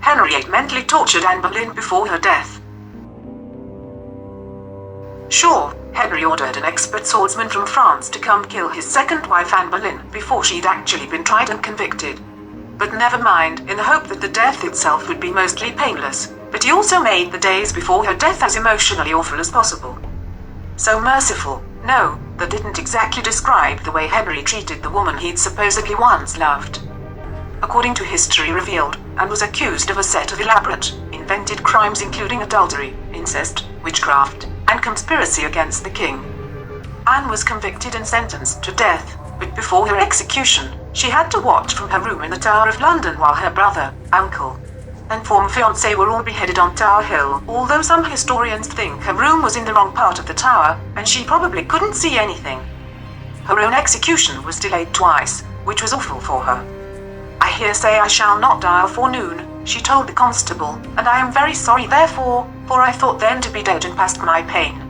Henriette mentally tortured Anne Boleyn before her death. Sure, Henry ordered an expert swordsman from France to come kill his second wife Anne Boleyn before she'd actually been tried and convicted. But never mind, in the hope that the death itself would be mostly painless, but he also made the days before her death as emotionally awful as possible. So merciful, no, that didn't exactly describe the way Henry treated the woman he'd supposedly once loved. According to history revealed, Anne was accused of a set of elaborate, invented crimes including adultery, incest, witchcraft, and conspiracy against the king. Anne was convicted and sentenced to death, but before her execution, she had to watch from her room in the Tower of London while her brother, uncle, and former fiancé were all beheaded on Tower Hill, although some historians think her room was in the wrong part of the tower, and she probably couldn't see anything. Her own execution was delayed twice, which was awful for her. "I hear say I shall not die afore noon," she told the constable, "and I am very sorry therefore, for I thought then to be dead and past my pain."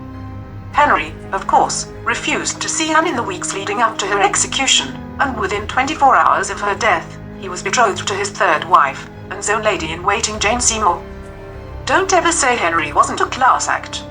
Henry, of course, refused to see Anne in the weeks leading up to her execution, and within 24 hours of her death, he was betrothed to his third wife, and own lady-in-waiting Jane Seymour. Don't ever say Henry wasn't a class act.